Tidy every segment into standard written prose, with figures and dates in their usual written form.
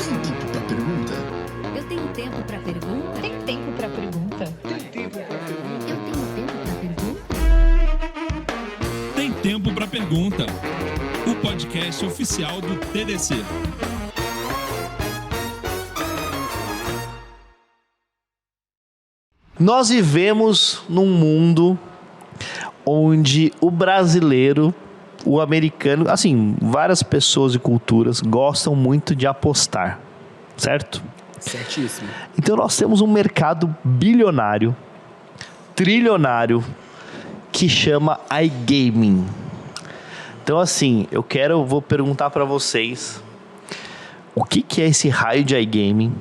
Tem tempo pra pergunta? Eu tenho tempo pra pergunta? Tem tempo pra pergunta? Tem tempo pra pergunta? Eu tenho tempo pra pergunta? Tem Tempo pra Pergunta, o podcast oficial do TDC. Nós vivemos num mundo onde o brasileiro, o americano, assim, várias pessoas e culturas gostam muito de apostar, certo? Certíssimo. Então nós temos um mercado bilionário, trilionário, que chama iGaming. Então assim, vou perguntar para vocês, o que é esse raio de iGaming?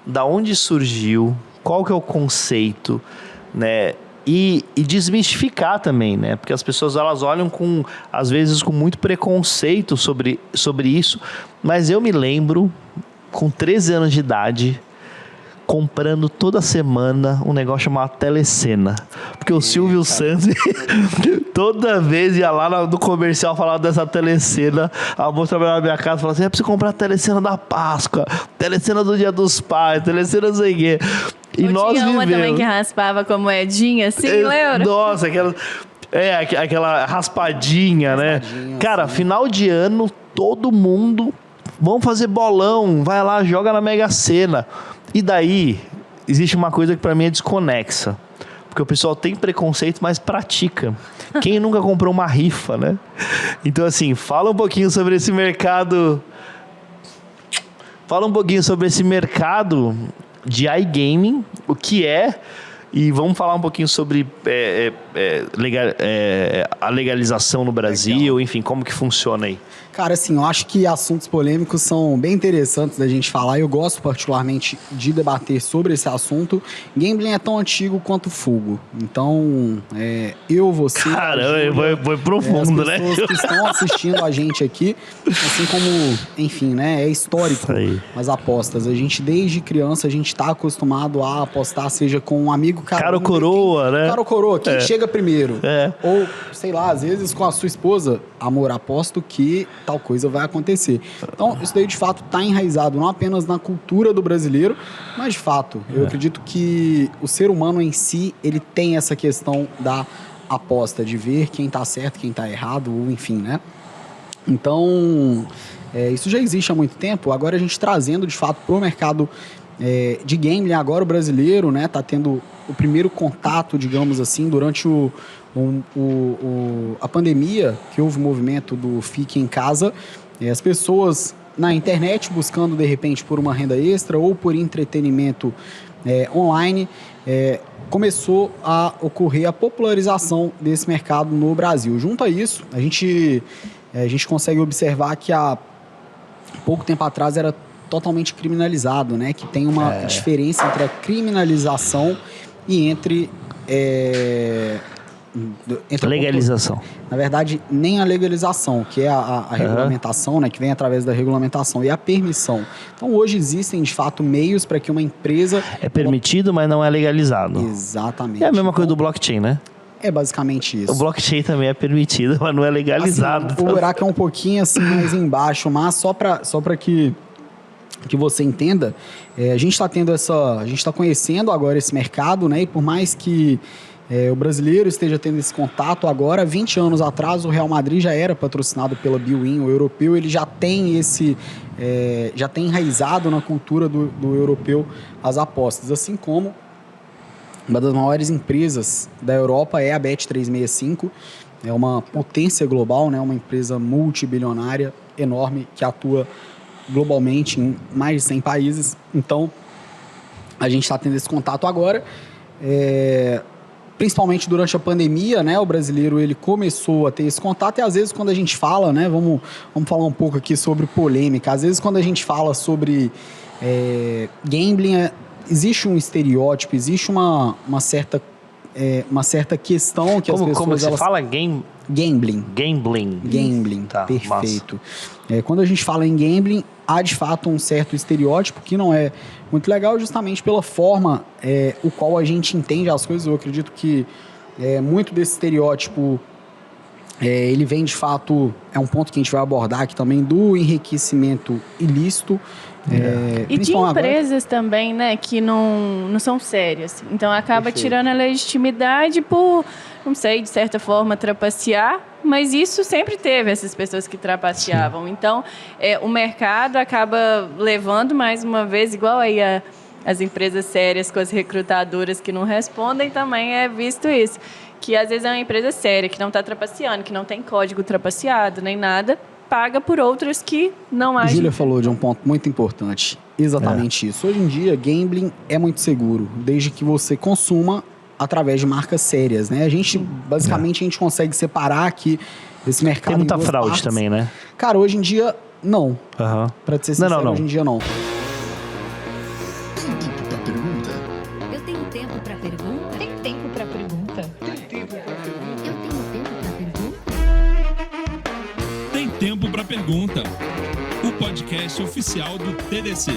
Da onde surgiu? Qual que é o conceito, né? E desmistificar também, né? Porque as pessoas elas olham às vezes com muito preconceito sobre isso, mas eu me lembro, com 13 anos de idade, comprando toda semana um negócio chamado Telecena. Porque o Silvio Santos, toda vez ia lá no comercial falar dessa Telecena. A moça trabalhava na minha casa e falava assim: é preciso comprar a Telecena da Páscoa, Telecena do Dia dos Pais, Telecena não sei o quê. E nós tinha uma vivemos. também que raspava com moedinha, assim, lembra? Nossa, aquela raspadinha, né? Cara, assim. final de ano, todo mundo, vamos fazer bolão, vai lá, joga na Mega Sena. E daí, existe uma coisa que pra mim é desconexa. Porque o pessoal tem preconceito, mas pratica. Quem nunca comprou uma rifa, né? Então, assim, fala um pouquinho sobre esse mercado. Fala um pouquinho sobre esse mercado de iGaming, o que é, e vamos falar um pouquinho sobre a legalização no Brasil. Legal. Enfim, como que funciona aí. Cara, assim, eu acho que assuntos polêmicos são bem interessantes da gente falar. Eu gosto particularmente de debater sobre esse assunto. Gambling é tão antigo quanto o fogo. Então, você... Caramba, foi profundo, né? As pessoas que estão assistindo a gente aqui, assim como, enfim, né? É histórico as apostas. A gente, desde criança, a gente tá acostumado a apostar, seja com um amigo... Cara ou coroa, né? Cara ou coroa, quem chega primeiro. É. Ou, sei lá, às vezes com a sua esposa, amor, aposto que tal coisa vai acontecer. Então, isso daí de fato está enraizado não apenas na cultura do brasileiro, mas de fato, eu acredito que o ser humano em si, ele tem essa questão da aposta, de ver quem está certo, quem está errado, ou enfim, né? Então, isso já existe há muito tempo. Agora a gente trazendo de fato para o mercado de gambling, agora o brasileiro, né, tá tendo o primeiro contato, digamos assim, durante a pandemia, que houve o movimento do Fique em Casa, as pessoas na internet buscando, de repente, por uma renda extra ou por entretenimento online, começou a ocorrer a popularização desse mercado no Brasil. Junto a isso, a gente consegue observar que há pouco tempo atrás era totalmente criminalizado, né? Que tem uma diferença entre a criminalização e entre legalização. Na verdade, nem a legalização, que é a regulamentação, né, que vem através da regulamentação, e a permissão. Então, hoje existem, de fato, meios para que uma empresa... É permitido, mas não é legalizado. Exatamente. É a mesma coisa do blockchain, né? É basicamente isso. O blockchain também é permitido, mas não é legalizado. Assim, o buraco é um pouquinho assim mais embaixo, mas só para que você entenda, a gente está conhecendo agora esse mercado, né? E por mais que o brasileiro esteja tendo esse contato agora, 20 anos atrás o Real Madrid já era patrocinado pela Bwin, o europeu, ele já tem já tem enraizado na cultura do europeu as apostas, assim como uma das maiores empresas da Europa é a Bet365, é uma potência global, né? Uma empresa multibilionária, enorme, que atua globalmente em mais de 100 países. Então, a gente está tendo esse contato agora, principalmente durante a pandemia, né? O brasileiro ele começou a ter esse contato e às vezes quando a gente fala, né? Vamos falar um pouco aqui sobre polêmica. Às vezes quando a gente fala sobre gambling, existe um estereótipo, existe uma certa questão que as pessoas... Como você fala? Gambling. Gambling. Tá, perfeito. Quando a gente fala em gambling, há de fato um certo estereótipo que não é muito legal, justamente pela forma o qual a gente entende as coisas. Eu acredito que muito desse estereótipo Ele vem, de fato, é um ponto que a gente vai abordar aqui também, do enriquecimento ilícito. E de principalmente agora. empresas também, né, que não são sérias. Então acaba Perfeito. tirando a legitimidade por, não sei, de certa forma, trapacear, mas isso sempre teve essas pessoas que trapaceavam. Então o mercado acaba levando, mais uma vez, igual aí as empresas sérias com as recrutadoras que não respondem, também é visto isso. Que às vezes é uma empresa séria, que não está trapaceando, que não tem código trapaceado nem nada, paga por outras que não agem. Júlia falou de um ponto muito importante. Exatamente isso. Hoje em dia, gambling é muito seguro, desde que você consuma através de marcas sérias, né? A gente, basicamente, a gente consegue separar aqui esse mercado Tem muita em duas fraude partes. também, né? Cara, hoje em dia, não. Aham. Pra te ser sincero, Não. hoje em dia, não. Tem tempo pra pergunta? Eu tenho tempo pra pergunta? Tem tempo para pergunta? Eu tenho tempo pra pergunta? Tem Tempo para Pergunta, o podcast oficial do TDC.